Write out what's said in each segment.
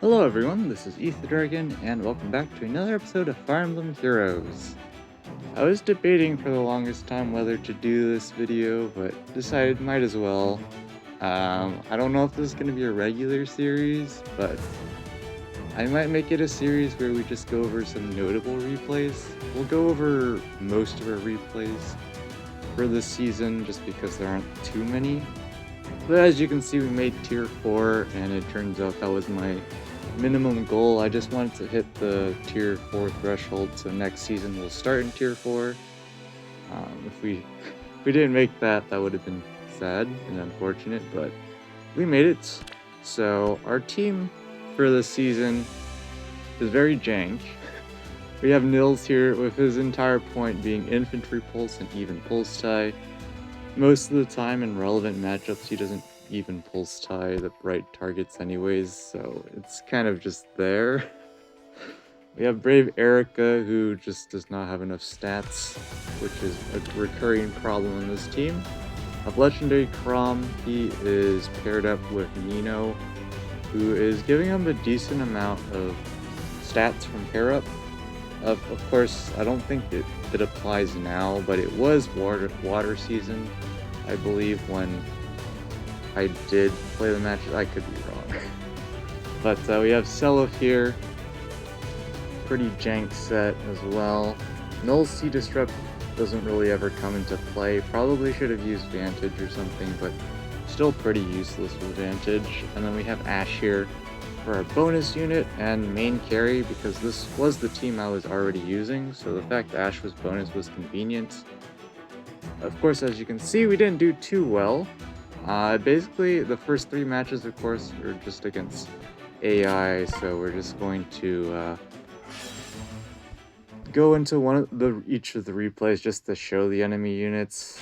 Hello everyone, this is Ethan Dragon, and welcome back to another episode of Fire Emblem Heroes. I was debating for the longest time whether to do this video, but decided might as well. I don't know if this is going to be a regular series, but I might make it a series where we just go over some notable replays. We'll go over most of our replays for this season, just because there aren't too many. But as you can see, we made tier 4, and it turns out that was my minimum goal. I just wanted to hit the tier 4 threshold, so next season we'll start in tier 4. If we didn't make that, that would have been sad and unfortunate, but we made it. So our team for this season is very jank. We have Nils here with his entire point being infantry pulse and even pulse tie. Most of the time in relevant matchups, he doesn't even pulse tie the right targets anyways, so it's kind of just there. We have Brave Erica, who just does not have enough stats, which is a recurring problem in this team. Of Legendary Crom, he is paired up with Nino, who is giving him a decent amount of stats from pair up. Of course, I don't think it applies now, but it was water season, I believe, when I did play the match. I could be wrong. But we have Seliph here. Pretty jank set as well. Null Sea Disrupt doesn't really ever come into play. Probably should have used Vantage or something, but still pretty useless with Vantage. And then we have Ash here for our bonus unit and main carry, because this was the team I was already using, so the fact that Ash was bonus was convenient. Of course, as you can see, we didn't do too well. Basically, the first 3 matches, of course, were just against AI, so we're just going to go into each of the replays just to show the enemy units.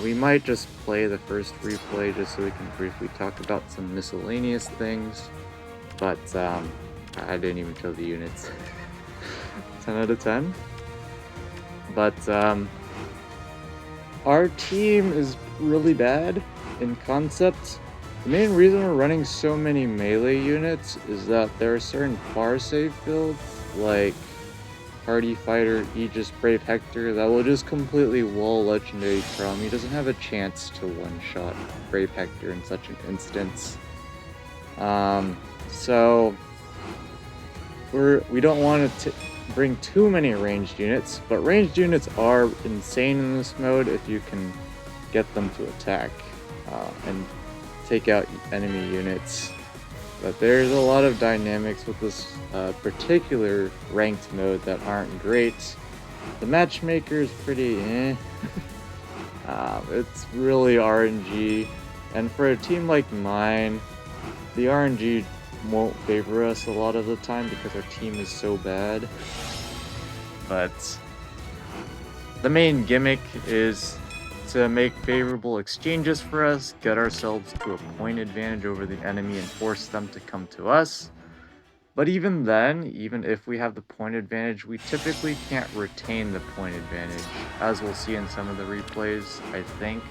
We might just play the first replay just so we can briefly talk about some miscellaneous things, but I didn't even show the units. 10 out of 10. But our team is really bad in concept. The main reason we're running so many melee units is that there are certain far save builds, like Hardy Fighter, Aegis, Brave Hector, that will just completely wall Legendary Crom. He doesn't have a chance to one-shot Brave Hector in such an instance. So we don't want to bring too many ranged units, but ranged units are insane in this mode if you can get them to attack and take out enemy units. But there's a lot of dynamics with this particular ranked mode that aren't great. The matchmaker is pretty eh. It's really RNG, and for a team like mine, the RNG won't favor us a lot of the time because our team is so bad. But the main gimmick is to make favorable exchanges for us, get ourselves to a point advantage over the enemy and force them to come to us. But even then, even if we have the point advantage, we typically can't retain the point advantage, as we'll see in some of the replays, I think.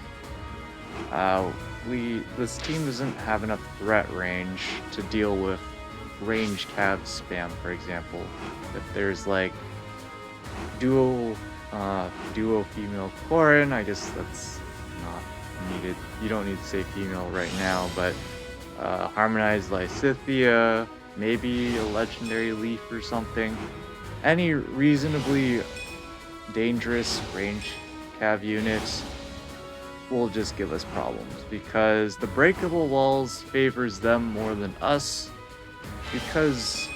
This team doesn't have enough threat range to deal with range cav spam, for example. If there's like duo female Corin, I guess that's not needed. You don't need to say female right now, but harmonized Lysithia, maybe a legendary leaf or something. Any reasonably dangerous range cav units will just give us problems, because the breakable walls favors them more than us, because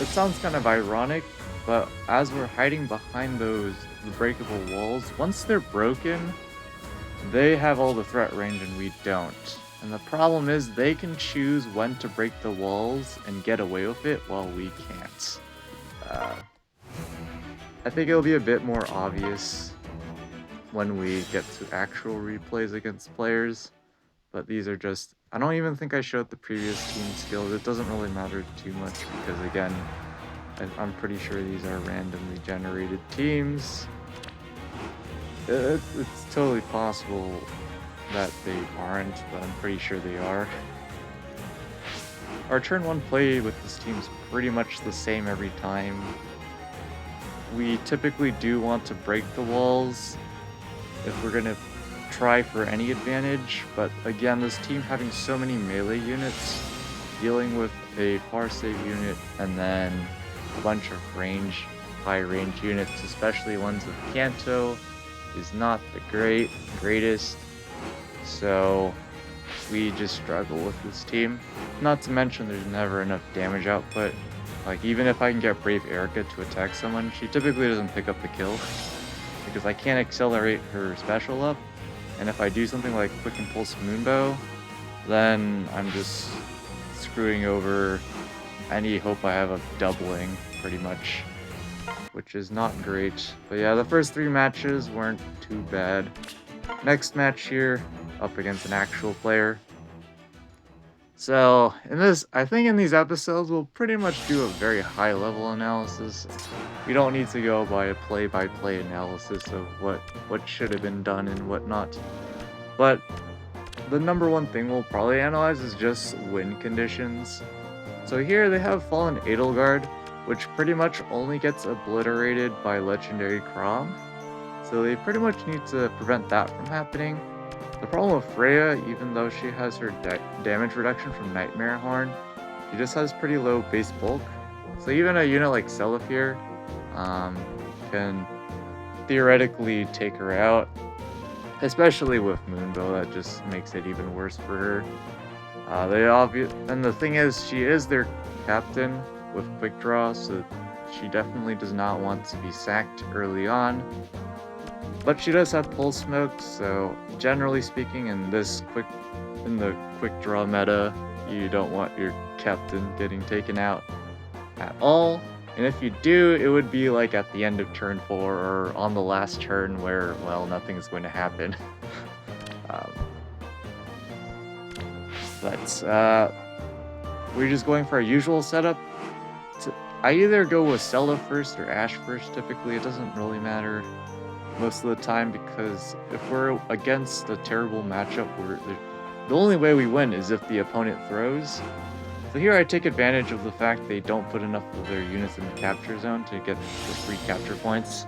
it sounds kind of ironic, but as we're hiding behind the breakable walls, once they're broken, they have all the threat range and we don't. And the problem is they can choose when to break the walls and get away with it while we can't. I think it'll be a bit more obvious when we get to actual replays against players, but these are just... I don't even think I showed the previous team skills. It doesn't really matter too much because, again, I'm pretty sure these are randomly generated teams. It's totally possible that they aren't, but I'm pretty sure they are. our turn 1 play with this team's pretty much the same every time. We typically do want to break the walls if we're gonna try for any advantage, but again, this team having so many melee units, dealing with a far save unit and then a bunch of high range units, especially ones with Kanto, is not the greatest. So we just struggle with this team. Not to mention there's never enough damage output. Like, even if I can get Brave Erica to attack someone, she typically doesn't pick up the kill because I can't accelerate her special up. And if I do something like Quick Impulse Moonbow, then I'm just screwing over any hope I have of doubling, pretty much, which is not great. But yeah, the first 3 matches weren't too bad. Next match here, up against an actual player. So, I think in these episodes, we'll pretty much do a very high-level analysis. We don't need to go by a play-by-play analysis of what should have been done and whatnot. But the number one thing we'll probably analyze is just win conditions. So here they have Fallen Edelgard, which pretty much only gets obliterated by Legendary Crom. So they pretty much need to prevent that from happening. The problem with Freya, even though she has her damage reduction from Nightmare Horn, she just has pretty low base bulk. So even a unit like Celifir can theoretically take her out, especially with Moonbow. That just makes it even worse for her. And the thing is, she is their captain with Quick Draw, so she definitely does not want to be sacked early on. But she does have Pulse Smoke, so generally speaking, in the Quick Draw meta, you don't want your captain getting taken out at all. And if you do, it would be like at the end of turn 4 or on the last turn where, well, nothing's going to happen. We're just going for our usual setup. I either go with Zelda first or Ashe first, typically. It doesn't really matter most of the time, because if we're against a terrible matchup, the only way we win is if the opponent throws. So here I take advantage of the fact they don't put enough of their units in the capture zone to get the free capture points.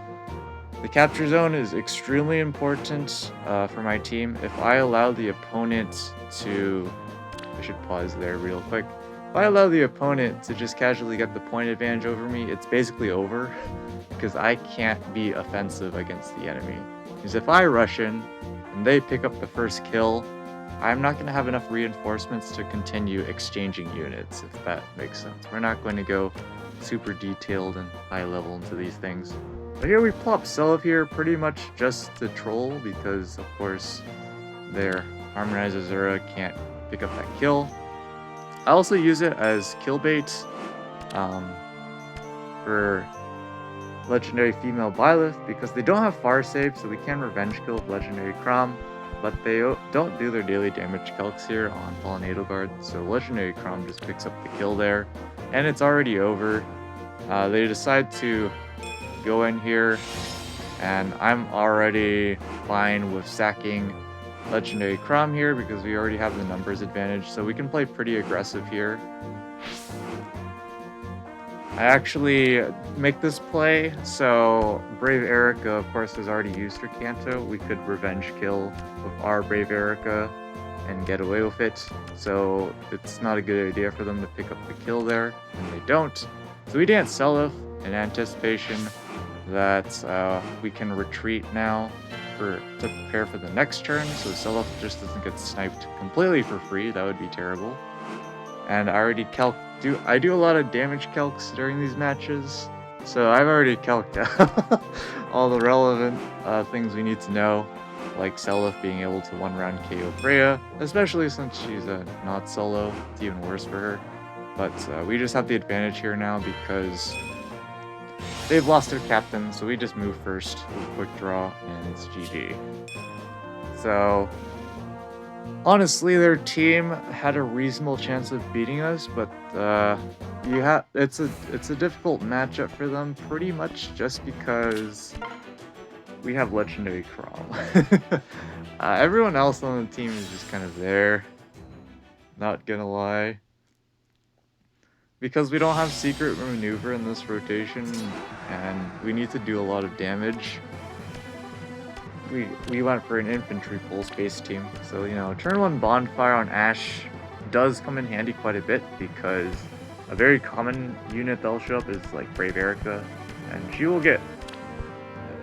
The capture zone is extremely important for my team. If I allow the opponent to... I should pause there real quick. If I allow the opponent to just casually get the point advantage over me, it's basically over, because I can't be offensive against the enemy. Because if I rush in and they pick up the first kill, I'm not going to have enough reinforcements to continue exchanging units, if that makes sense. We're not going to go super detailed and high level into these things. But here we plop Celifir pretty much just to troll, because of course their Harmonized Azura can't pick up that kill. I also use it as kill bait for Legendary Female Byleth, because they don't have far save, so we can revenge kill with Legendary Crom, but they don't do their daily damage calcs here on Fallen Edelgard, so Legendary Crom just picks up the kill there, and it's already over. They decide to go in here, and I'm already fine with sacking Legendary Crom here because we already have the numbers advantage, so we can play pretty aggressive here. I actually make this play, so Brave Erica, of course, has already used her Kanto. We could revenge kill with our Brave Erica and get away with it, so it's not a good idea for them to pick up the kill there, and they don't. So we dance Seliph in anticipation that we can retreat now to prepare for the next turn, so Seliph just doesn't get sniped completely for free. That would be terrible. And I already I do a lot of damage calcs during these matches, so I've already calced out all the relevant things we need to know, like Seliph being able to one-round KO Freya, especially since she's not solo. It's even worse for her. But we just have the advantage here now because they've lost their captain, so we just move first with Quick Draw, and it's GG. So honestly, their team had a reasonable chance of beating us, but it's a difficult matchup for them, pretty much just because we have Legendary Crom. Everyone else on the team is just kind of there, not gonna lie. because we don't have secret maneuver in this rotation, and we need to do a lot of damage, we went for an infantry pulse-based team. So, you know, turn 1 bonfire on Ashe does come in handy quite a bit, because a very common unit that'll show up is like Brave Erica, and she will get,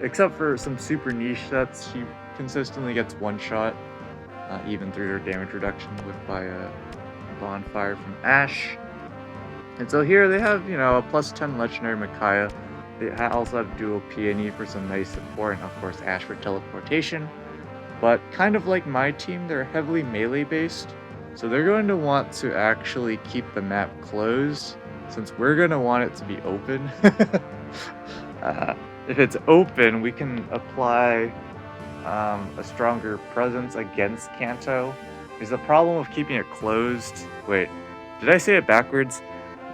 except for some super niche sets, she consistently gets one shot, even through her damage reduction by a bonfire from Ashe. And so here they have, you know, a +10 legendary Micaiah. They also have dual peony for some nice support, and of course Ashe for teleportation. But kind of like my team, they're heavily melee based, so they're going to want to actually keep the map closed, since we're going to want it to be open. If it's open, we can apply a stronger presence against Kanto. Because the problem of keeping it closed... Wait, did I say it backwards?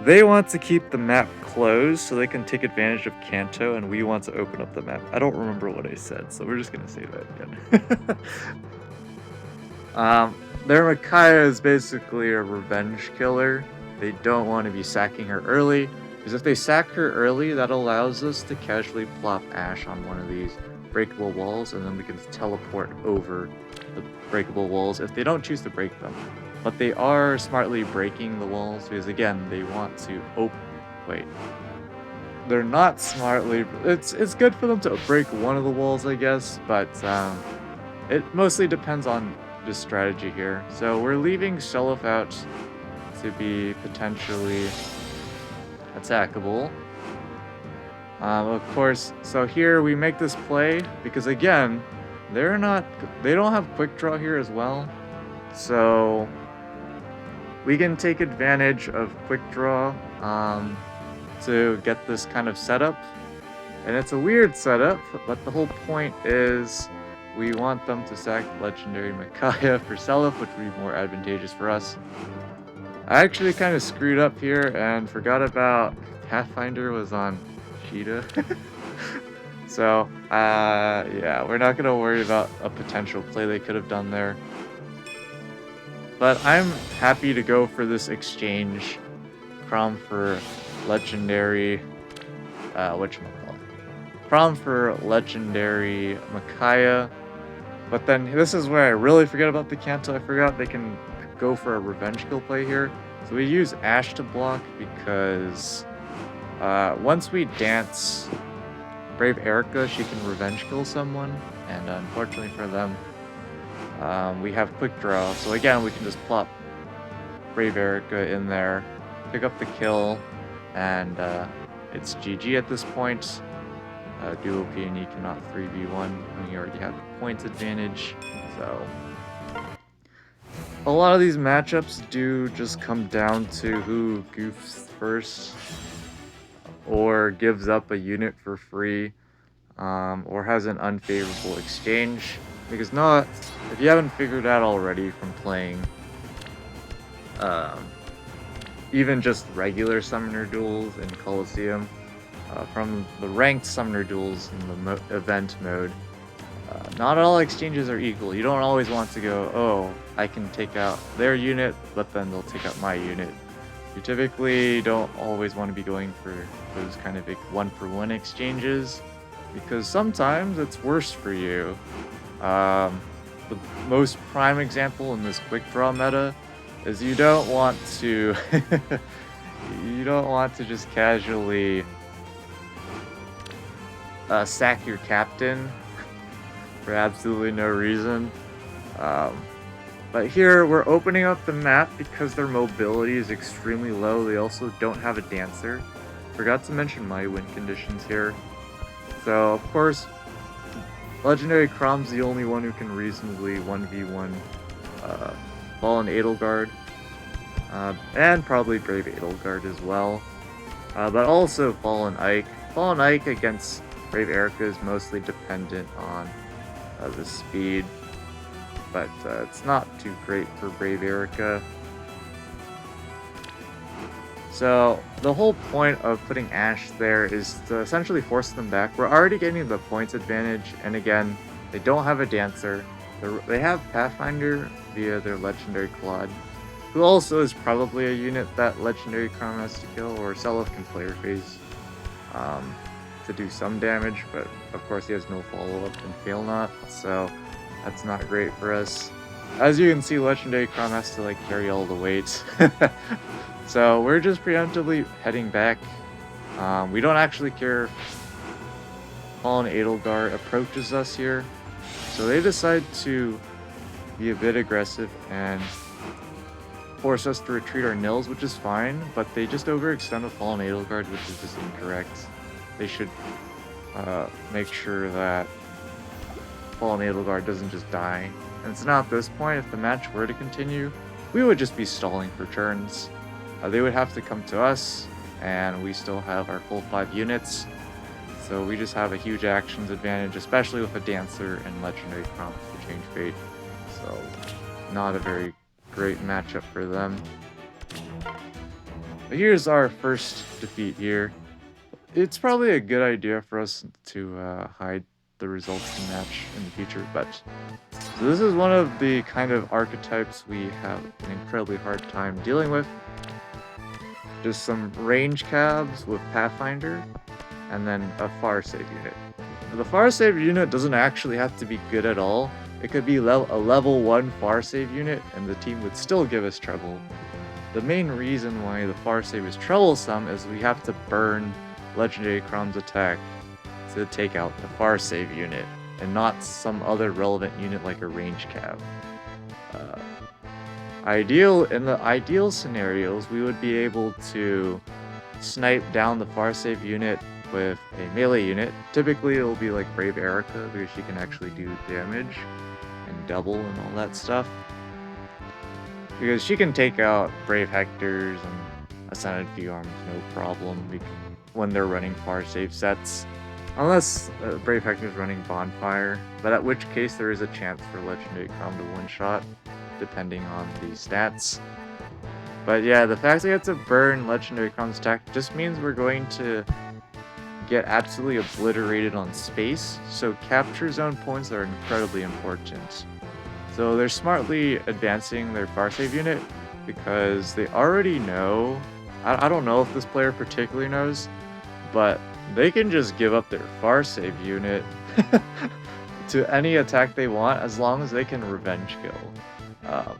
They want to keep the map closed so they can take advantage of Kanto, and we want to open up the map. I don't remember what I said, so we're just going to say that again. Their Micaiah is basically a revenge killer. They don't want to be sacking her early, because if they sack her early, that allows us to casually plop Ashe on one of these breakable walls, and then we can teleport over the breakable walls if they don't choose to break them. But they are smartly breaking the walls, because again, they want to wait. They're not smartly... It's good for them to break one of the walls, I guess, but it mostly depends on the strategy here. So we're leaving Shelif out to be potentially attackable. Of course, so here we make this play, because again, they don't have quick draw here as well. So we can take advantage of quick draw to get this kind of setup. And it's a weird setup, but the whole point is we want them to sack legendary Micaiah for Shelif, which would be more advantageous for us. I actually kind of screwed up here and forgot about Pathfinder was on Cheetah. So, yeah, we're not going to worry about a potential play they could have done there. But I'm happy to go for this exchange. Prom for legendary... whatchamacallit? Prom for legendary Micaiah. But then this is where I really forget about the Kanto. I forgot they can go for a revenge kill play here. So we use Ashe to block, because once we dance Brave Erica, she can revenge kill someone, and unfortunately for them, we have quick draw. So again, we can just plop Brave Erica in there, pick up the kill, and it's GG at this point. Duo Peony cannot 3v1 when you already have the points advantage. So a lot of these matchups do just come down to who goofs first, or gives up a unit for free, or has an unfavorable exchange. Because if you haven't figured out already from playing even just regular Summoner Duels in Coliseum, from the ranked Summoner Duels in the event mode, not all exchanges are equal. You don't always want to go, oh, I can take out their unit, but then they'll take out my unit. You typically don't always want to be going for those kind of one-for-one exchanges, because sometimes it's worse for you. The most prime example in this quick draw meta is you don't want to just casually sack your captain for absolutely no reason. But here we're opening up the map because their mobility is extremely low. They also don't have a dancer. Forgot to mention my win conditions here. So of course, Legendary Crom's the only one who can reasonably 1v1 Fallen Edelgard, and probably Brave Edelgard as well. But also Fallen Ike. Fallen Ike against Brave Erica is mostly dependent on the speed, but it's not too great for Brave Erica. So the whole point of putting Ashe there is to essentially force them back. We're already getting the points advantage, and again, they don't have a dancer. They have Pathfinder via their legendary Claude, who also is probably a unit that Legendary Crown has to kill, or Seliph can player phase to do some damage, but of course he has no follow-up and Fail Not, so that's not great for us. As you can see, Legendary Crown has to like carry all the weight. So we're just preemptively heading back. We don't actually care if Fallen Edelgard approaches us here. So they decide to be a bit aggressive and force us to retreat our nils, which is fine, but they just overextend with Fallen Edelgard, which is just incorrect. They should make sure that Fallen Edelgard doesn't just die. And so now at this point, if the match were to continue, we would just be stalling for turns. They would have to come to us, and we still have our full 5 units. So we just have a huge actions advantage, especially with a Dancer and Legendary Crown to change fate. So not a very great matchup for them. But here's our first defeat here. It's probably a good idea for us to hide the results of the match in the future, but so this is one of the kind of archetypes we have an incredibly hard time dealing with. Just some range cabs with Pathfinder, and then a far save unit. Now, the far save unit doesn't actually have to be good at all. It could be a level 1 far save unit, and the team would still give us trouble. The main reason why the far save is troublesome is we have to burn Legendary Crown's attack to take out the far save unit, and not some other relevant unit like a range cab. In the ideal scenarios, we would be able to snipe down the far save unit with a melee unit. Typically it'll be like Brave Erica, because she can actually do damage and double and all that stuff. Because she can take out Brave Hectors and Ascended Fiorms no problem when they're running far save sets. Unless Brave Hector's running Bonfire, but at which case there is a chance for Legendary Crown to one-shot, depending on the stats. But yeah, the fact that we have to burn Legendary Crown's attack just means we're going to get absolutely obliterated on space, so capture zone points are incredibly important. So they're smartly advancing their far save unit because they already know, I don't know if this player particularly knows, but they can just give up their far save unit to any attack they want as long as they can revenge kill.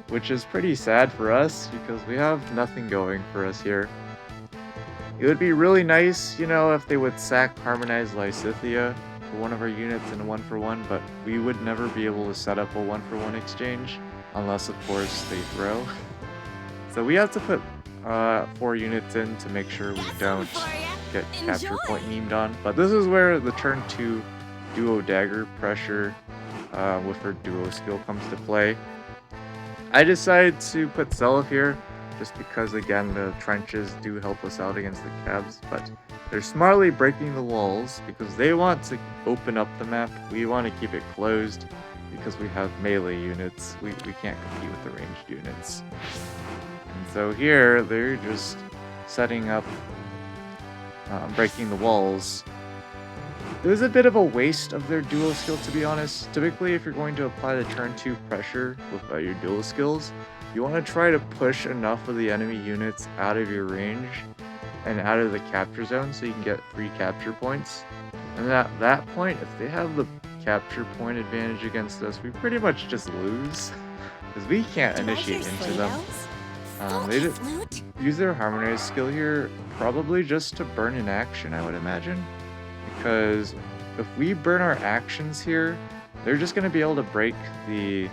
Which is pretty sad for us because we have nothing going for us here. It would be really nice, you know, if they would sack Harmonized Lysithea for one of our units in a 1-for-1, but we would never be able to set up a 1-for-1 exchange unless, of course, they throw. So we have to put 4 units in to make sure we don't get capture point memed on. But this is where the turn 2 duo dagger pressure with her duo skill comes to play. I decided to put Seliph here just because, again, the trenches do help us out against the cabs, but they're smartly breaking the walls because they want to open up the map. We want to keep it closed because we have melee units. We can't compete with the ranged units. And so here, they're just setting up, breaking the walls. It was a bit of a waste of their dual skill, to be honest. Typically, if you're going to apply the turn 2 pressure with your dual skills, you want to try to push enough of the enemy units out of your range and out of the capture zone so you can get free capture points. And at that point, if they have the capture point advantage against us, we pretty much just lose because we can't initiate into them. They just use their Harmonized skill here probably just to burn an action, I would imagine. Because if we burn our actions here, they're just going to be able to break the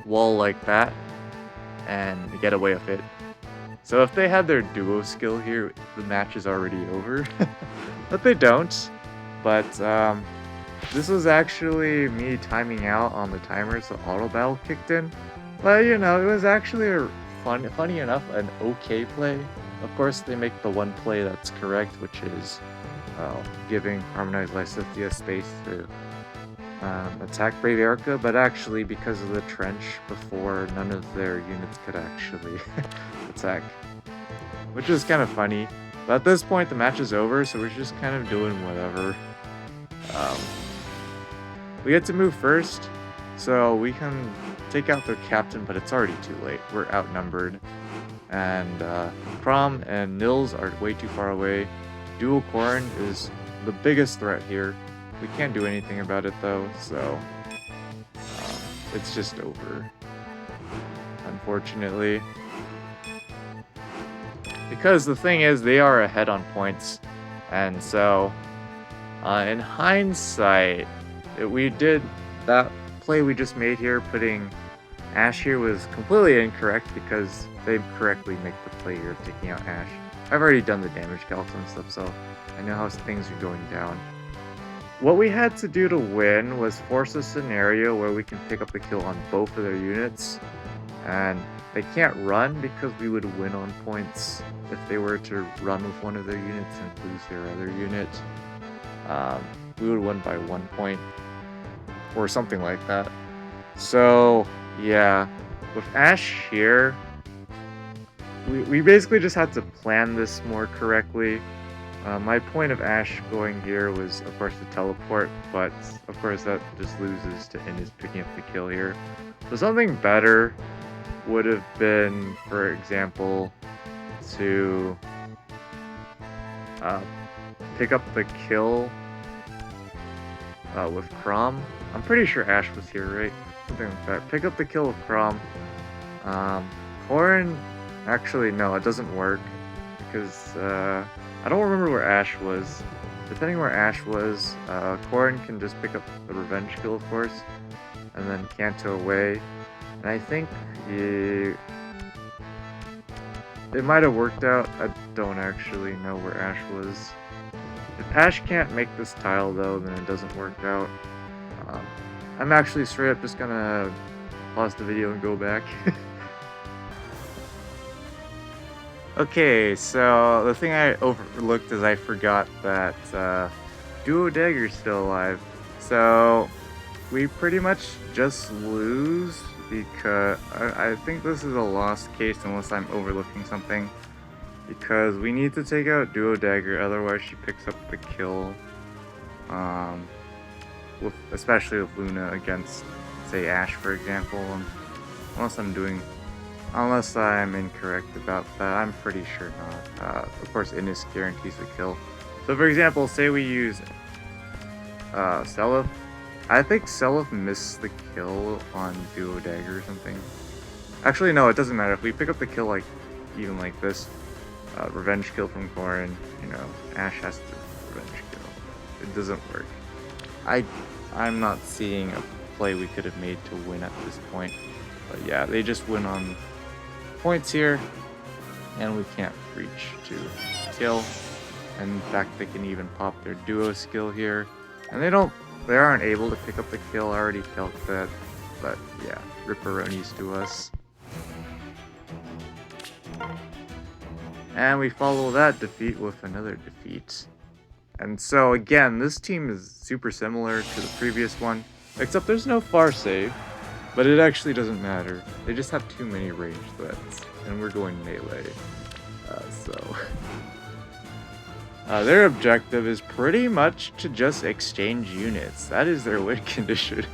wall like that and get away with it. So if they had their duo skill here, the match is already over. But they don't. But this was actually me timing out on the timer, so auto battle kicked in. But you know, it was actually a funny enough, an okay play. Of course, they make the one play that's correct, which is giving Harmonized Lysithea space to attack Brave Erica, but actually because of the trench before, none of their units could actually attack. Which is kind of funny. But at this point, the match is over, so we're just kind of doing whatever. We get to move first, So we can take out their captain, but it's already too late. We're outnumbered. And Crom and Nils are way too far away. Dual Corrin is the biggest threat here. We can't do anything about it though, so it's just over, unfortunately. Because the thing is, they are ahead on points, and so in hindsight, we did that play we just made here, putting Ash here was completely incorrect because they correctly make the play here of taking out Ash. I've already done the damage calcs and stuff, so I know how things are going down. What we had to do to win was force a scenario where we can pick up the kill on both of their units, and they can't run because we would win on points if they were to run with one of their units and lose their other unit. We would win by 1 point or something like that. So yeah, with Ash here, we basically just had to plan this more correctly. My point of Ash going here was, of course, to teleport, but of course that just loses to Innis picking up the kill here. So something better would have been, for example, to pick up the kill with Crom. I'm pretty sure Ash was here, right? Something like that. Pick up the kill with Crom. Corrin, actually, no, it doesn't work because I don't remember where Ash was. Depending where Ash was, Corrin can just pick up the revenge kill, of course, and then Kanto away. And I think it might have worked out. I don't actually know where Ash was. If Ash can't make this tile, though, then it doesn't work out. I'm actually straight up just gonna pause the video and go back. Okay, so the thing I overlooked is I forgot that Duo Dagger's still alive. So we pretty much just lose because I think this is a lost case unless I'm overlooking something. Because we need to take out Duo Dagger, otherwise she picks up the kill. Especially with Luna against, say, Ash, for example. Unless I'm incorrect about that, I'm pretty sure not. Of course, Innis guarantees the kill. So, for example, say we use Seliph. I think Seliph missed the kill on Duo Dagger or something. Actually, no, it doesn't matter. If we pick up the kill even like this, revenge kill from Corrin, Ash has to revenge kill. It doesn't work. I'm not seeing a play we could have made to win at this point. But yeah, they just win on points here, and we can't reach to kill. And in fact, they can even pop their duo skill here, and they aren't able to pick up the kill. I already felt that, but yeah, ripperonis to us. And we follow that defeat with another defeat. And so again, this team is super similar to the previous one, except there's no far save. But it actually doesn't matter. They just have too many range threats, and we're going melee. Their objective is pretty much to just exchange units. That is their win condition.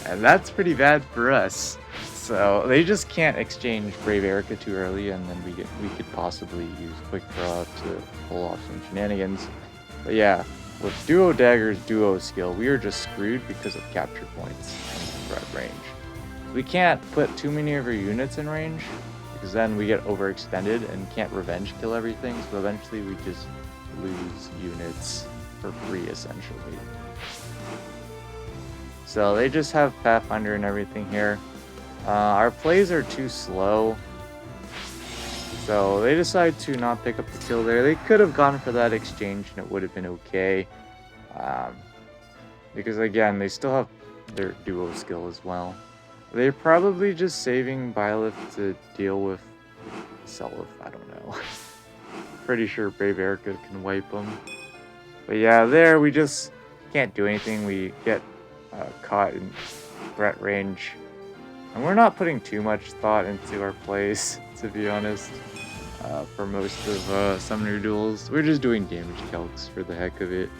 And that's pretty bad for us. So they just can't exchange Brave Erica too early, and then we could possibly use Quick Draw to pull off some shenanigans. But yeah, with Duo Dagger's duo skill, we are just screwed because of capture points and threat range. We can't put too many of our units in range, because then we get overextended and can't revenge kill everything, so eventually we just lose units for free, essentially. So they just have Pathfinder and everything here. Our plays are too slow, so they decide to not pick up the kill there. They could have gone for that exchange and it would have been okay. Because again, they still have their duo skill as well. They're probably just saving Byleth to deal with Seliph, I don't know. Pretty sure Brave Erica can wipe them. But yeah, there we just can't do anything. We get caught in threat range. And we're not putting too much thought into our plays, to be honest. For most of Summoner Duels, we're just doing damage calcs for the heck of it.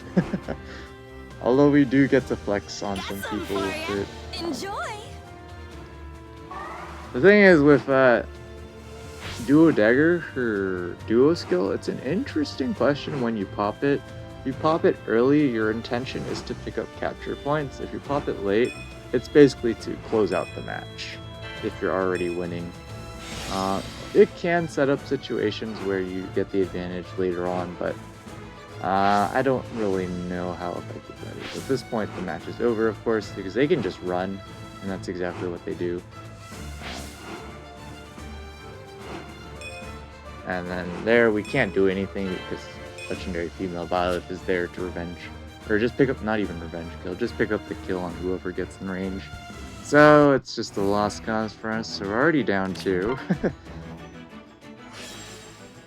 Although we do get to flex on some people with it. Enjoy! The thing is with Duo Dagger, her duo skill, it's an interesting question when you pop it. If you pop it early, your intention is to pick up capture points. If you pop it late, it's basically to close out the match if you're already winning. It can set up situations where you get the advantage later on, but I don't really know how effective that is. At this point, the match is over, of course, because they can just run, and that's exactly what they do. And then there, we can't do anything because Legendary Female Violet is there to revenge, or just pick up, not even revenge kill, just pick up the kill on whoever gets in range. So it's just a lost cause for us, so we're already down 2.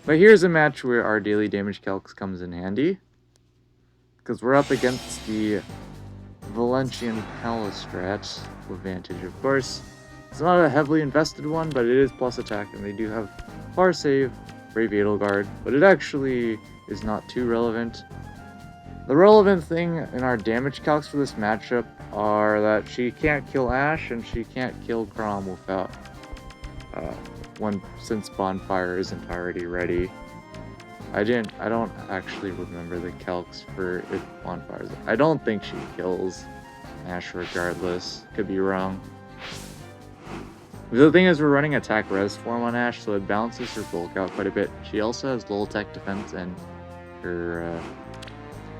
But here's a match where our daily damage calcs comes in handy, because we're up against the Valentian Palistrat with Vantage, of course. It's not a heavily invested one, but it is plus attack, and they do have Far Save, Brave Edelgard, but it actually is not too relevant. The relevant thing in our damage calcs for this matchup are that she can't kill Ashe and she can't kill Chrom without since Bonfire isn't already ready. I don't actually remember the calcs for if Bonfire's. I don't think she kills Ashe regardless. Could be wrong. The thing is, we're running attack res form on Ashe, so it balances her bulk out quite a bit. She also has low attack defense, and her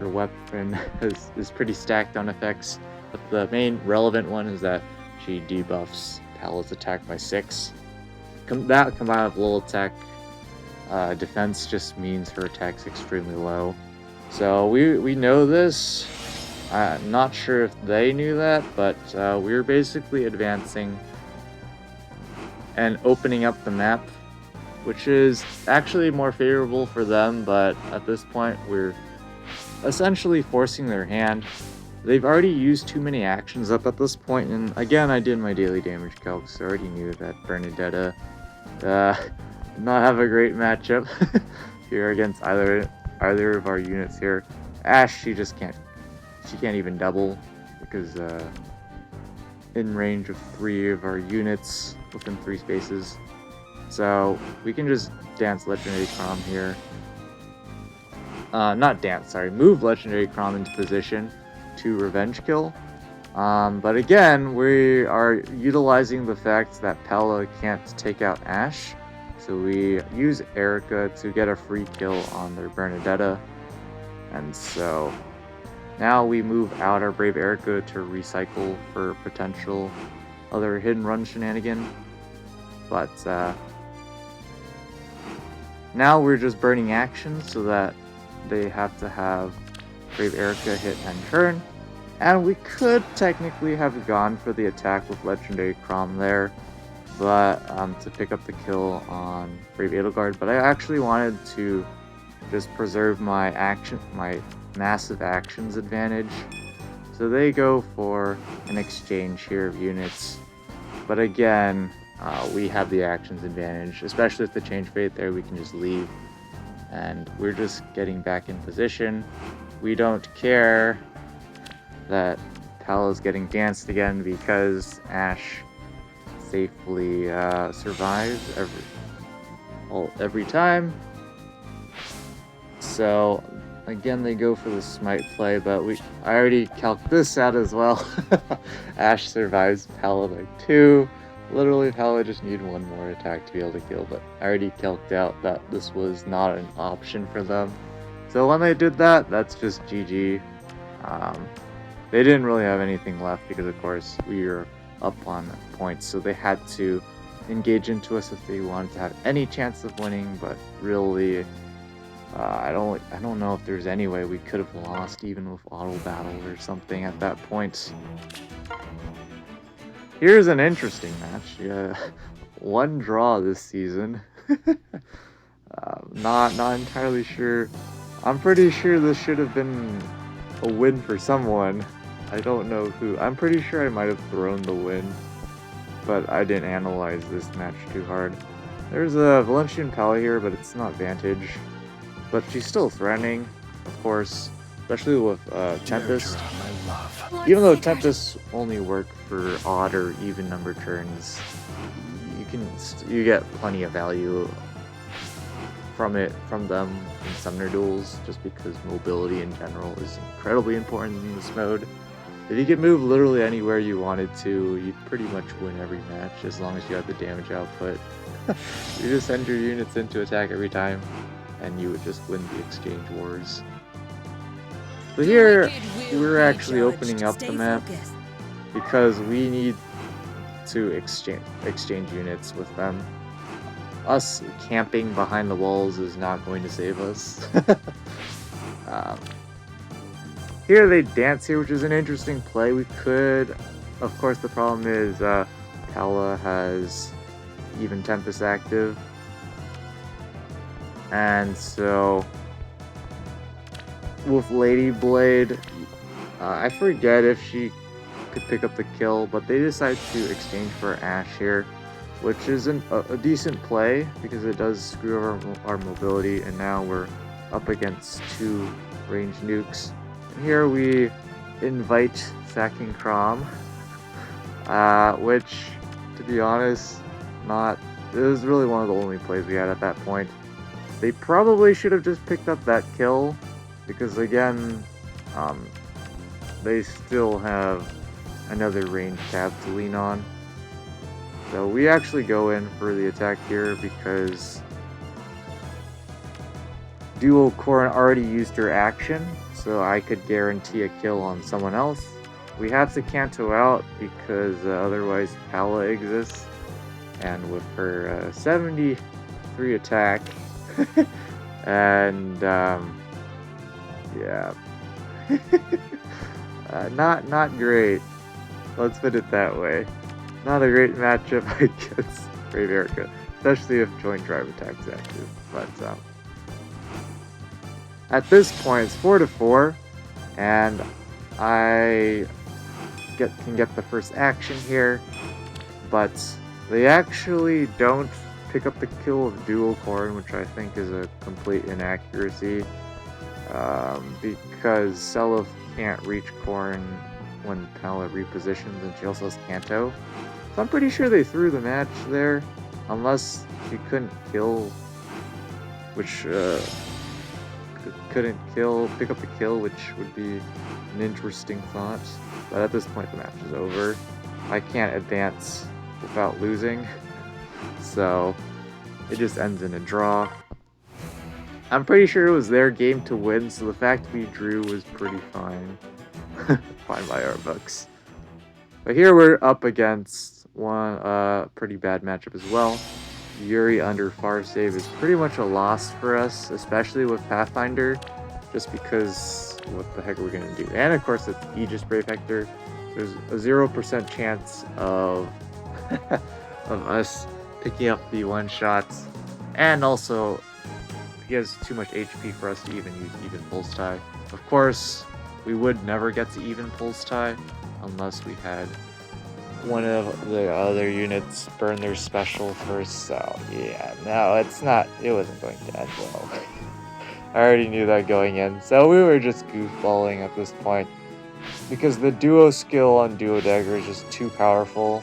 weapon is pretty stacked on effects. But the main relevant one is that she debuffs Pal's attack by 6. That combined with low attack defense just means her attack's extremely low. So we know this. I'm not sure if they knew that, but we're basically advancing and opening up the map, which is actually more favorable for them, but at this point we're essentially forcing their hand. They've already used too many actions up at this point, and again, I did my daily damage calcs, so I already knew that Bernadetta did not have a great matchup here against either of our units here. Ashe, she can't even double, because in range of 3 of our units within 3 spaces. So we can just dance Legendary Chrom here. Move Legendary Chrom into position to revenge kill. But again, we are utilizing the fact that Pella can't take out Ashe. So we use Erica to get a free kill on their Bernadetta. And so now we move out our Brave Erica to recycle for potential other hidden run shenanigan. But now we're just burning actions so that they have to have Brave Erica hit and turn. And we could technically have gone for the attack with Legendary Chrom there, but to pick up the kill on Brave Edelgard. But I actually wanted to just preserve my massive actions advantage. So they go for an exchange here of units. But again, we have the actions advantage, especially with the change fate there. We can just leave, and we're just getting back in position. We don't care that Pala's getting danced again because Ashe safely survives every time. So again, they go for the smite play, but I already calced this out as well. Ashe survives Pala by 2. Literally, Pala just needed 1 more attack to be able to kill, but I already calced out that this was not an option for them. So when they did that, that's just GG. They didn't really have anything left because, of course, we were up on points, so they had to engage into us if they wanted to have any chance of winning. But really, I don't know if there's any way we could have lost even with auto battle or something at that point. Here's an interesting match. Yeah, 1 draw this season. Not entirely sure. I'm pretty sure this should have been a win for someone. I don't know who. I'm pretty sure I might have thrown the win, but I didn't analyze this match too hard. There's a Valentian Pala here, but it's not Vantage. But she's still threatening, of course. especially with Tempest. Even though Tempests only work for odd or even number turns, you get plenty of value from them in Summoner Duels, just because mobility in general is incredibly important in this mode. If you could move literally anywhere you wanted to, you'd pretty much win every match as long as you had the damage output. You just send your units in to attack every time, and you would just win the exchange wars. So here, we're actually opening up the map because we need to exchange units with them. Us camping behind the walls is not going to save us. Here they dance here, which is an interesting play. We could, of course, the problem is Pala has even Tempest active, and so with Lady Blade, I forget if she could pick up the kill, but they decide to exchange for Ash here, which isn't a decent play because it does screw over our mobility, and now we're up against 2 ranged nukes. And here we invite sacking Crom, which, to be honest, it was really one of the only plays we had at that point. They probably should have just picked up that kill, because again, they still have another ranged tab to lean on. So we actually go in for the attack here because Duo Corrin already used her action, so I could guarantee a kill on someone else. We have to Canto out because otherwise Pala exists, and with her 73 attack, and yeah, not great. Let's put it that way. Not a great matchup against Brave Erica, especially if Joint Drive Attack is active. But at this point, it's 4-4, and I can get the first action here, but they actually don't pick up the kill of Dual Corrin, which I think is a complete inaccuracy, because Seliph can't reach Corrin when Pala repositions, and she also has Canto. So I'm pretty sure they threw the match there, unless she couldn't kill, which pick up the kill, which would be an interesting thought. But at this point, the match is over. I can't advance without losing, so it just ends in a draw. I'm pretty sure it was their game to win, so the fact we drew was pretty fine. Fine by our books. But here we're up against one pretty bad matchup as well. Yuri under Far Save is pretty much a loss for us, especially with Pathfinder, just because what the heck are we going to do? And of course, it's Aegis Brave Hector. There's a 0% chance of of us picking up the one-shots, and also he has too much HP for us to even use Even Pulse Tie. Of course, we would never get to Even Pulse Tie unless we had one of the other units burn their special first, so yeah, no, it wasn't going to end well. I already knew that going in, so we were just goofballing at this point, because the duo skill on Duo Dagger is just too powerful.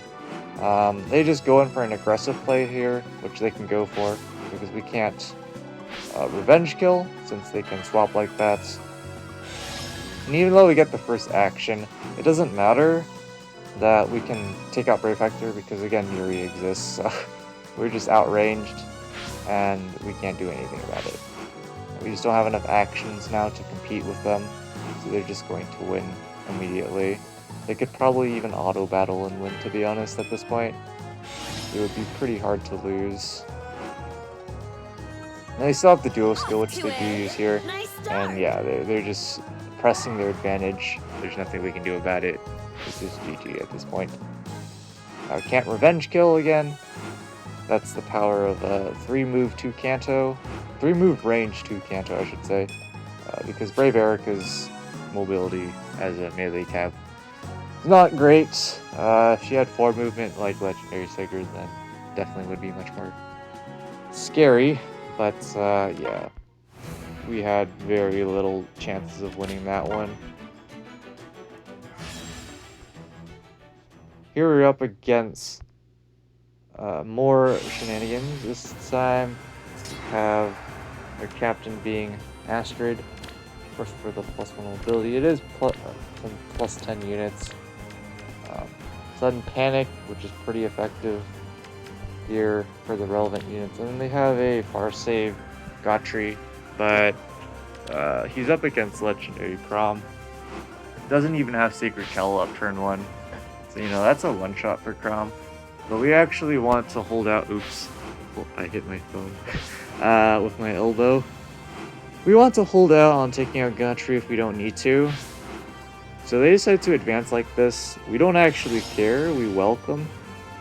They just go in for an aggressive play here, which they can go for, because we can't revenge kill, since they can swap like that. And even though we get the first action, it doesn't matter that we can take out Brave Hector, because again, Yuri exists, so we're just outranged, and we can't do anything about it. We just don't have enough actions now to compete with them, so they're just going to win immediately. They could probably even auto-battle and win, to be honest, at this point. It would be pretty hard to lose. And they still have the duo skill, which they do use here, and yeah, they're just pressing their advantage. There's nothing we can do about it. It's just GG at this point. Can't revenge kill again. That's the power of 3-move 2 Canto. 3-move range 2 Canto, I should say. Because Brave Erica's mobility as a melee tab is not great. If she had 4 movement like Legendary Sigurd, then definitely would be much more scary. But yeah. we had very little chances of winning that one. Here we're up against more shenanigans. This time we have our captain being Astrid. Of course, for the +1 ability, it is plus 10 units. Sudden Panic, which is pretty effective here for the relevant units. And then they have a Far Save Gotri, but he's up against Legendary Crom. Doesn't even have Sacred Kettle up turn 1. So, you know, that's a one-shot for Crom. But we actually want to hold out. Oops. Oh, I hit my phone with my elbow. We want to hold out on taking out Gotri if we don't need to. So they decide to advance like this. We don't actually care. We welcome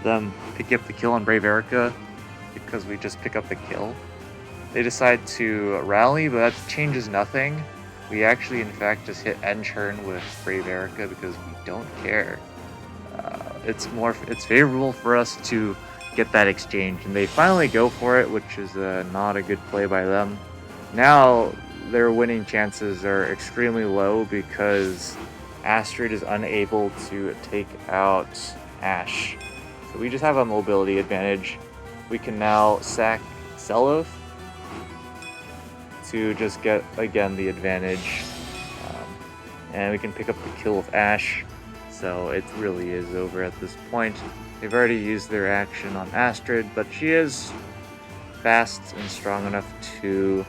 them picking up the kill on Brave Erica because we just pick up the kill. They decide to rally, but that changes nothing. We actually, in fact, just hit end turn with Brave Erica because we don't care. It's favorable for us to get that exchange, and they finally go for it, which is not a good play by them. Now their winning chances are extremely low because Astrid is unable to take out Ash. So we just have a mobility advantage. We can now sack Seloth to just get, again, the advantage. And we can pick up the kill with Ash. So it really is over at this point. They've already used their action on Astrid, but she is fast and strong enough to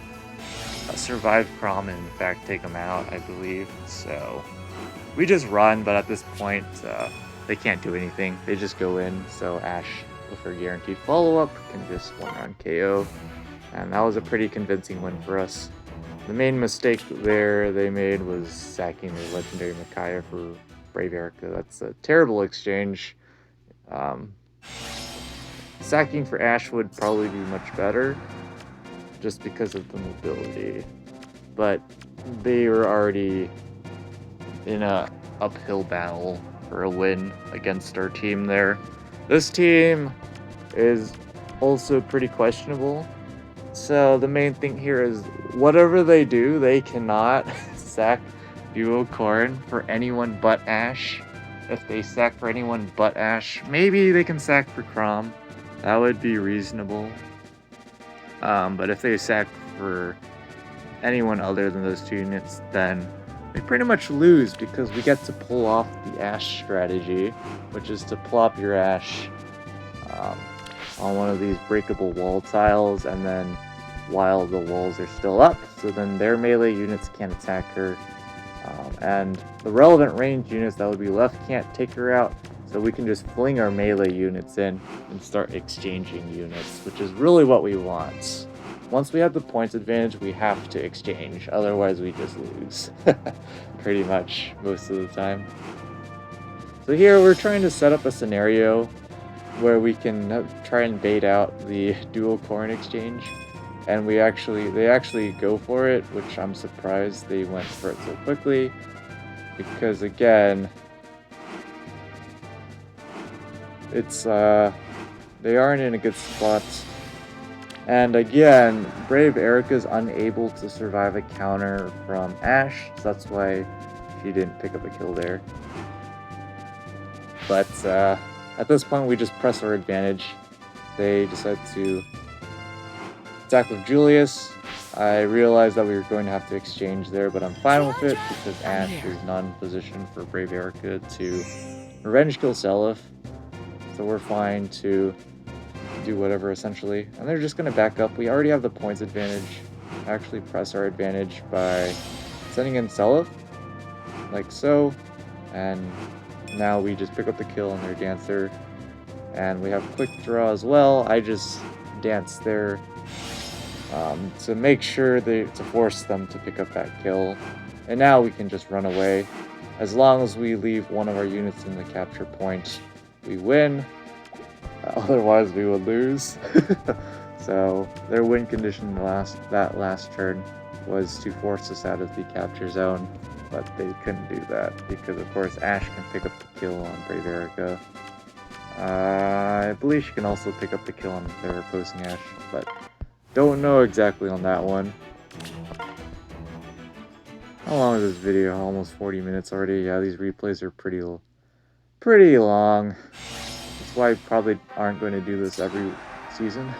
survive Crom and, in fact, take him out, I believe. So we just run, but at this point, they can't do anything. They just go in, so Ash, with her guaranteed follow-up, can just one-round KO. And that was a pretty convincing win for us. The main mistake there they made was sacking the legendary Micaiah for Brave Erica. That's a terrible exchange. Sacking for Ash would probably be much better, just because of the mobility. But they were already in a uphill battle for a win against our team there. This team is also pretty questionable. So the main thing here is whatever they do, they cannot sack Duo Corn for anyone but Ash. If they sack for anyone but Ash, maybe they can sack for Crom. That would be reasonable. But if they sack for anyone other than those two units, then they pretty much lose because we get to pull off the Ash strategy, which is to plop your Ash on one of these breakable wall tiles, and then while the walls are still up, so then their melee units can't attack her, and the relevant range units that would be left can't take her out, so we can just fling our melee units in and start exchanging units, which is really what we want. Once we have the points advantage, we have to exchange, otherwise we just lose. Pretty much most of the time. So here we're trying to set up a scenario where we can try and bait out the dual corn exchange, and they actually go for it, which I'm surprised they went for it so quickly, because again, it's they aren't in a good spot. And again, Brave Erica's unable to survive a counter from Ash, so that's why she didn't pick up a kill there. But at this point, we just press our advantage. They decide to attack with Julius. I realized that we were going to have to exchange there, but I'm fine with it because Ash is not in position for Brave Erica to revenge kill Seloth. So we're fine to do whatever, essentially. And they're just going to back up. We already have the points advantage. Actually press our advantage by sending in Seloth, like so. And now we just pick up the kill on their dancer. And we have quick draw as well. I just dance there to make sure to force them to pick up that kill. And now we can just run away. As long as we leave one of our units in the capture point, we win. Otherwise, we would lose. So their win condition that last turn was to force us out of the capture zone, but they couldn't do that because, of course, Ash can pick up the kill on Brave Erica. I believe she can also pick up the kill on their opposing Ash, but don't know exactly on that one. How long is this video? Almost 40 minutes already. Yeah, these replays are pretty long. That's why I probably aren't going to do this every season.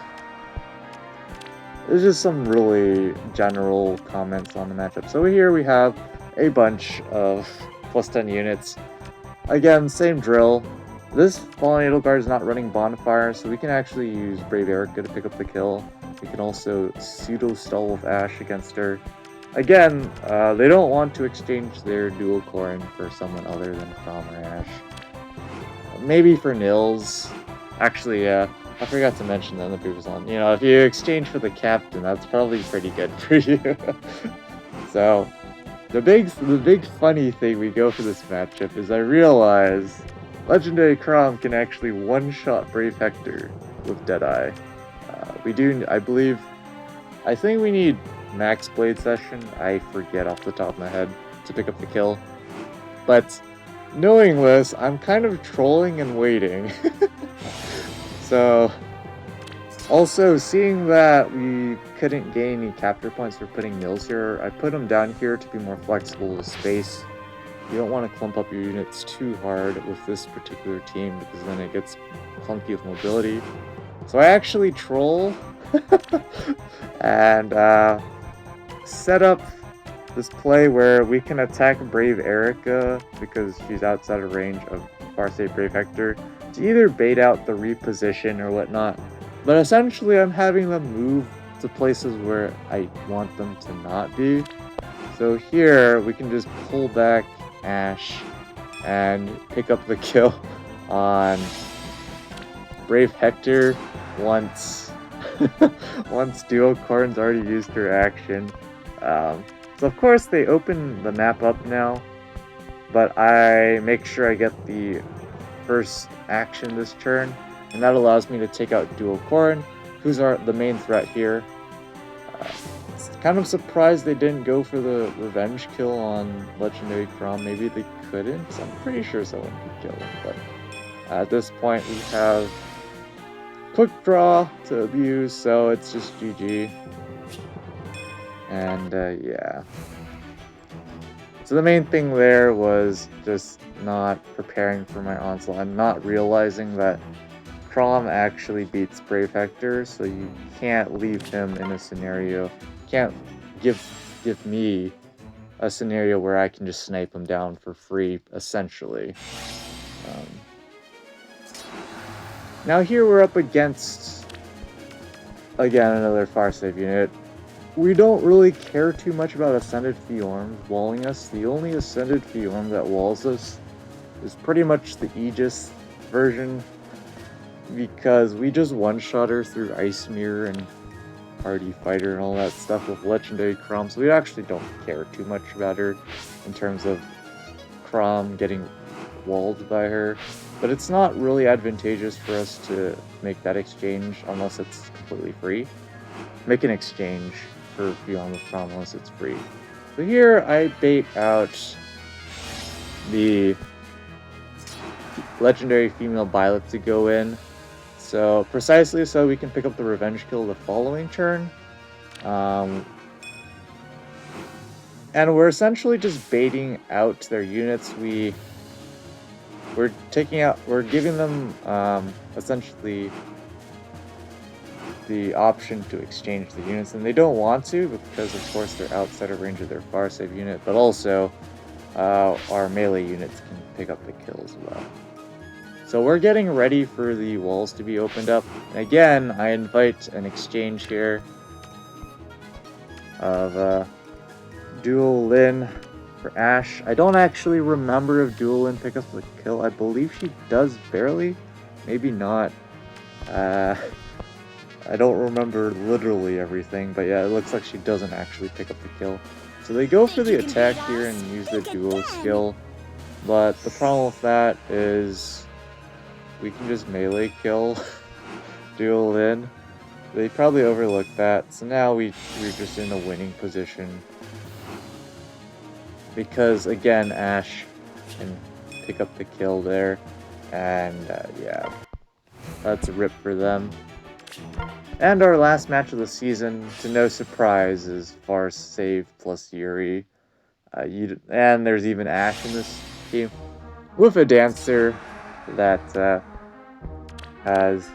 There's just some really general comments on the matchup. So here we have a bunch of plus 10 units. Again, same drill. This Fallen Edelgard is not running Bonfire, so we can actually use Brave Erica to pick up the kill. We can also pseudo-stall with Ash against her. Again, they don't want to exchange their dual Corrin for someone other than Chrom or Ash. Maybe for Nils. Actually, yeah. I forgot to mention that in the previous one. You know, if you exchange for the captain, that's probably pretty good for you. So, the big funny thing we go for this matchup is I realize Legendary Chrom can actually one-shot Brave Hector with Deadeye. I think we need Max Blade Session. I forget off the top of my head to pick up the kill. But knowing this, I'm kind of trolling and waiting. So, also, seeing that we couldn't gain any capture points for putting Nils here, I put him down here to be more flexible with space. You don't want to clump up your units too hard with this particular team, because then it gets clunky with mobility. So I actually troll and set up this play where we can attack Brave Erica because she's outside of range of Farsight Brave Hector to either bait out the reposition or whatnot. But essentially I'm having them move to places where I want them to not be. So here we can just pull back Ash and pick up the kill on Brave Hector once Duo Corrin's already used her action. So of course they open the map up now, but I make sure I get the first action this turn, and that allows me to take out Duo Corrin, who's the main threat here. Kind of surprised they didn't go for the revenge kill on Legendary Chrom. Maybe they couldn't. I'm pretty sure someone could kill him, but at this point we have quick draw to abuse, so it's just GG. And yeah. So the main thing there was just not preparing for my onslaught and not realizing that Chrom actually beats Brave Hector, so you can't leave him in a scenario. Can't give me a scenario where I can just snipe him down for free, essentially. Now here we're up against, again, another Farsight unit. We don't really care too much about Ascended Fjorm walling us. The only Ascended Fjorm that walls us is pretty much the Aegis version, because we just one-shot her through Ice Mirror and Hardy Fighter and all that stuff with Legendary Chrom, so we actually don't care too much about her in terms of Chrom getting walled by her. But it's not really advantageous for us to make that exchange unless it's completely free. Make an exchange for Beyond with Chrom unless it's free. So here I bait out the Legendary Female Byleth to go in. So precisely so we can pick up the revenge kill the following turn. And we're essentially just baiting out their units. We're giving them essentially the option to exchange the units, and they don't want to because of course they're outside of range of their Farsight unit, but also our melee units can pick up the kill as well. So we're getting ready for the walls to be opened up. And again, I invite an exchange here of Dual Lin for Ash. I don't actually remember if Dual Lin picks up the kill. I believe she does barely. Maybe not. I don't remember literally everything, but yeah, it looks like she doesn't actually pick up the kill. So they go for the attack here and use the duo skill. But the problem with that is we can just melee kill Dual Lin. They probably overlooked that, so now we're just in a winning position. Because again, Ash can pick up the kill there, and yeah, that's a rip for them. And our last match of the season, to no surprise, is Farsight plus Yuri. And there's even Ash in this team with a dancer that has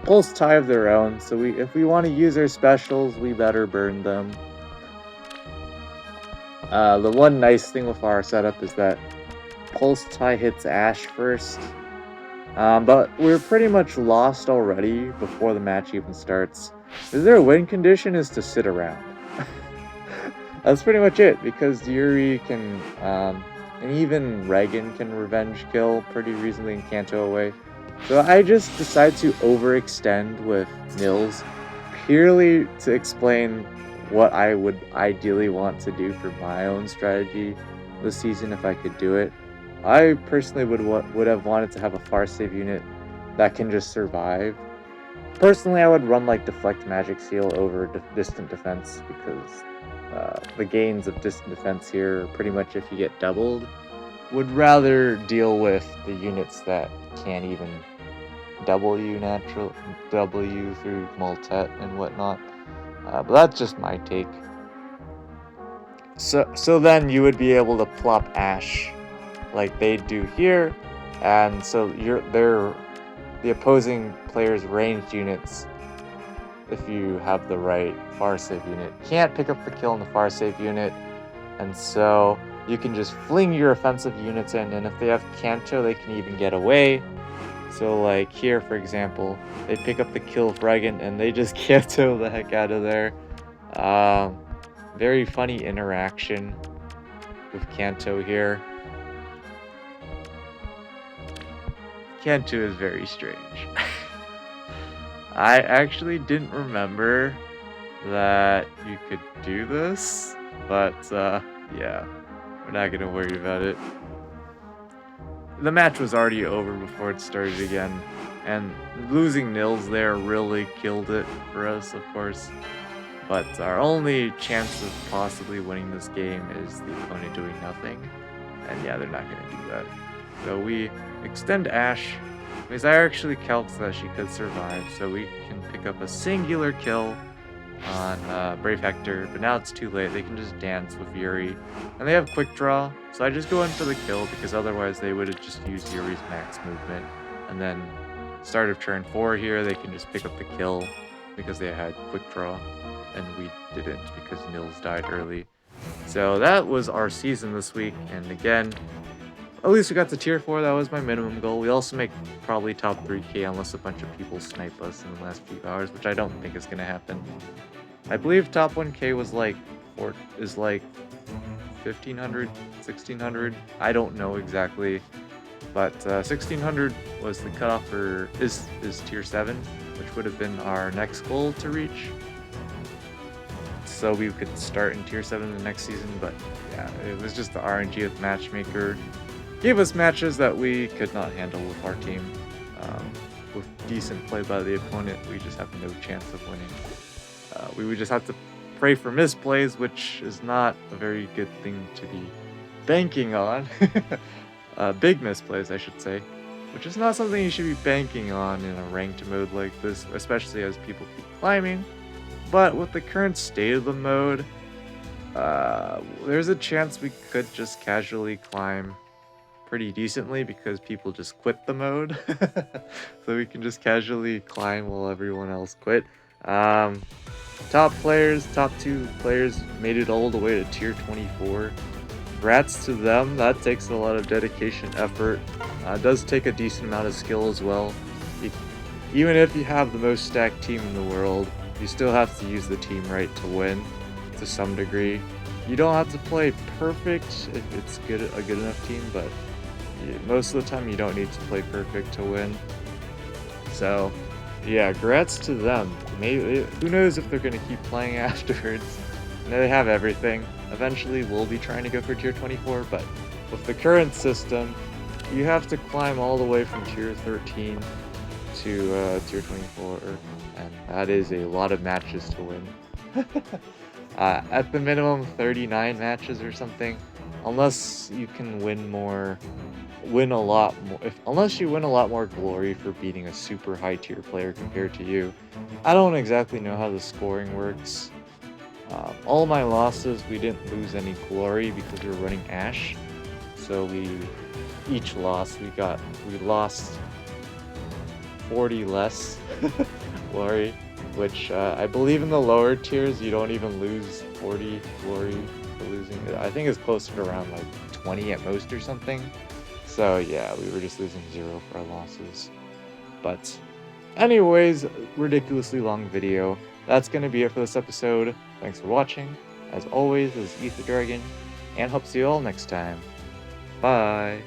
pulse tie of their own. So if we want to use our specials, we better burn them. The one nice thing with our setup is that pulse tie hits Ash first. But we're pretty much lost already before the match even starts. Their win condition is to sit around. That's pretty much it, because Yuri can, and even Reagan can revenge kill pretty reasonably in Kanto away. So I just decide to overextend with Nils, purely to explain what I would ideally want to do for my own strategy this season if I could do it. I personally would have wanted to have a far save unit that can just survive. Personally, I would run like Deflect Magic Seal over Distant Defense, because the gains of Distant Defense here, pretty much if you get doubled, would rather deal with the units that can't even W through Multet and whatnot. But that's just my take. So then you would be able to plop Ash like they do here, and so the opposing player's ranged units, if you have the right far save unit, can't pick up the kill in the far save unit, and so you can just fling your offensive units in, and if they have Kanto, they can even get away. So like here, for example, they pick up the kill of Reagan and they just Kanto the heck out of there. Very funny interaction with Kanto here. Kanto is very strange. I actually didn't remember that you could do this, but yeah, we're not gonna worry about it. The match was already over before it started again, and losing Nils there really killed it for us, of course. But our only chance of possibly winning this game is the opponent doing nothing, and yeah, they're not gonna do that. So we extend Ash, because I actually calced that she could survive, so we can pick up a singular kill on Brave Hector, but now it's too late. They can just dance with Yuri, and they have quick draw, so I just go in for the kill, because otherwise they would have just used Yuri's max movement, and then start of turn 4 here, they can just pick up the kill, because they had quick draw, and we didn't, because Nils died early. So that was our season this week, and again, at least we got to tier 4, that was my minimum goal. We also make probably top 3k unless a bunch of people snipe us in the last few hours, which I don't think is going to happen. I believe top 1k was like 1500, 1600. I don't know exactly, but 1600 was the cutoff for is tier 7, which would have been our next goal to reach. So we could start in tier 7 the next season, but yeah, it was just the RNG of Matchmaker. Gave us matches that we could not handle with our team. With decent play by the opponent, we just have no chance of winning. We would just have to pray for misplays, which is not a very good thing to be banking on. Big misplays, I should say, which is not something you should be banking on in a ranked mode like this, especially as people keep climbing. But with the current state of the mode, there's a chance we could just casually climb pretty decently, because people just quit the mode. So we can just casually climb while everyone else quit. Top 2 players made it all the way to tier 24. Congrats to them. That takes a lot of dedication, effort. It does take a decent amount of skill as well. Even if you have the most stacked team in the world, you still have to use the team right to win to some degree. You don't have to play perfect if it's a good enough team, but most of the time you don't need to play perfect to win. So yeah, congrats to them. Maybe, who knows if they're going to keep playing afterwards. They have everything. Eventually we'll be trying to go for tier 24, but with the current system, you have to climb all the way from tier 13 to tier 24, and that is a lot of matches to win. At the minimum 39 matches or something, unless you can win a lot more, unless you win a lot more glory for beating a super high tier player compared to you. I don't exactly know how the scoring works All my losses, we didn't lose any glory because we were running Ash. So each loss we lost 40 less glory, which I believe in the lower tiers you don't even lose 40 glory for losing it. I think it's closer to around like 20 at most or something. So yeah, we were just losing 0 for our losses. But anyways, ridiculously long video. That's gonna be it for this episode. Thanks for watching. As always, this is Ether Dragon, and hope to see you all next time. Bye!